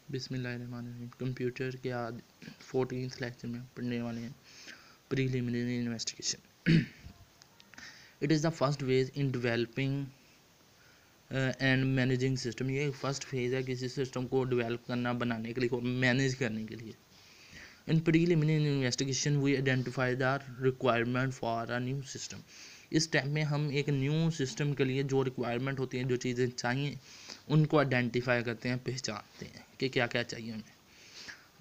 बिस्मिल्लाहिर्रहमानिर्रहीम। कंप्यूटर के आज 14th लेक्चर में पढ़ने वाले हैं preliminary investigation. It is the first phase in developing and managing system. ये फर्स्ट फेज है किसी सिस्टम को डेवलप करना, बनाने के लिए और मैनेज करने के लिए। In preliminary investigation we identify the requirement for a new system. इस स्टेप में हम एक न्यू सिस्टम के लिए जो रिक्वायरमेंट होती हैं, जो चीज़ें चाहिए, उनको आइडेंटिफाई करते हैं, पहचानते हैं कि क्या क्या चाहिए हमें।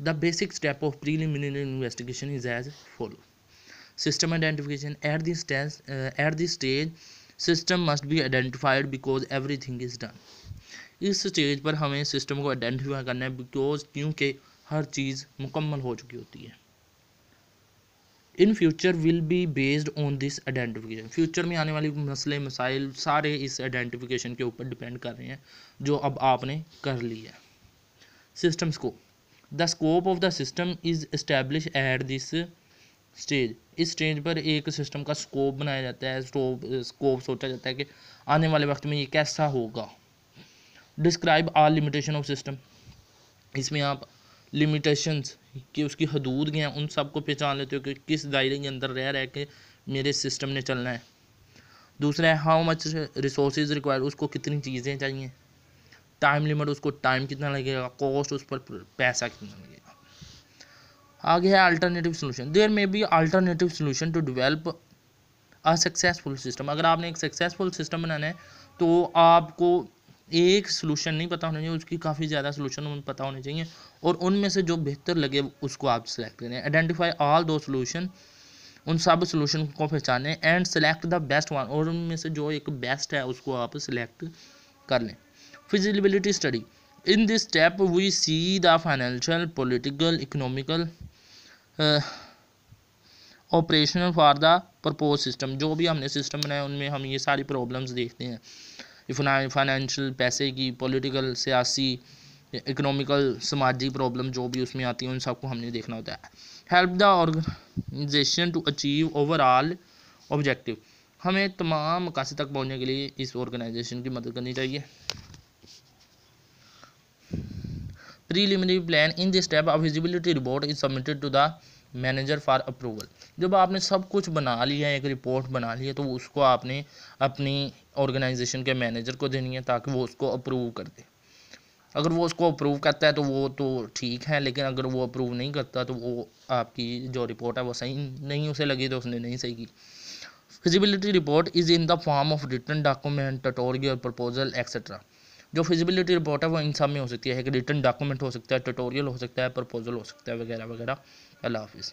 The basic step of preliminary investigation is as follow. System identification at this stage system must be identified because everything is done. इस स्टेज पर हमें सिस्टम को आइडेंटिफाई करना है क्योंकि हर चीज़ मुकम्मल हो चुकी होती है। In future will be based on this identification. Future में आने वाली मसले मसाइल सारे इस आइडेंटिफिकेशन के ऊपर डिपेंड कर रहे हैं जो अब आपने कर लिया है। System scope. The scope of the system is establish eight this stage. इस स्टेज पर एक सिस्टम का स्कोप बनाया जाता है, स्कोप सोचा जाता है कि आने वाले वक्त में ये कैसा होगा। Describe all limitation of system. इसमें आप लिमिटेशंस कि उसकी हदूद क्या हैं उन सब को पहचान लेते हो कि किस दायरे के अंदर रह के मेरे सिस्टम ने चलना है। दूसरा है हाउ मच रिसोर्सेज रिक्वायर, उसको कितनी चीज़ें चाहिए। टाइम लिमिट, उसको टाइम कितना लगेगा। कॉस्ट, उस पर पैसा कितना लगेगा। आगे है alternative solution. There may be alternative solution to develop a successful system. अगर आपने एक सक्सेसफुल सिस्टम बनाना है तो आपको एक सोल्यूशन नहीं पता होना चाहिए, उसकी काफ़ी ज़्यादा सोल्यूशन पता होने चाहिए और उनमें से जो बेहतर लगे उसको आप सेलेक्ट करें। आइडेंटिफाई ऑल दो सोल्यूशन, उन सब सोल्यूशन को पहचानें and select the best one, और उनमें से जो एक बेस्ट है उसको आप सेलेक्ट कर लें। Feasibility study. In this step we see the financial, political, economical, operational for the propose system. जो भी हमने सिस्टम बनाया उनमें हम ये सारी प्रॉब्लम्स देखते हैं। फाइनेंशियल, पैसे की, पॉलिटिकल, सियासी, इकोनॉमिकल, समाजी प्रॉब्लम जो भी उसमें आती है उन सबको हमने देखना होता है। Help the organization to achieve overall objective. हमें तमाम मकासद तक पहुंचने के लिए इस ऑर्गेनाइजेशन की मदद करनी चाहिए। Preliminary plan. In this step a feasibility report is submitted to the manager for approval. जब आपने सब कुछ बना लिया, एक रिपोर्ट बना ली है, तो उसको आपने अपनी ऑर्गेनाइजेशन के मैनेजर को देनी है ताकि वो उसको अप्रूव कर दे। अगर वो उसको अप्रूव करता है तो वो तो ठीक है, लेकिन अगर वो अप्रूव नहीं करता तो वो आपकी जो रिपोर्ट है वो सही नहीं उसे लगी तो उसने नहीं सही की। Feasibility report is in the form of written document, tutorial, proposal etcetera. जो फिजिबिलिटी रिपोर्ट है वो इन सब में हो सकती है। एक रिटन डॉक्यूमेंट हो सकता है, ट्यूटोरियल हो सकता है, प्रपोजल हो सकता है, वगैरह वगैरह। अल्लाह हाफिज़।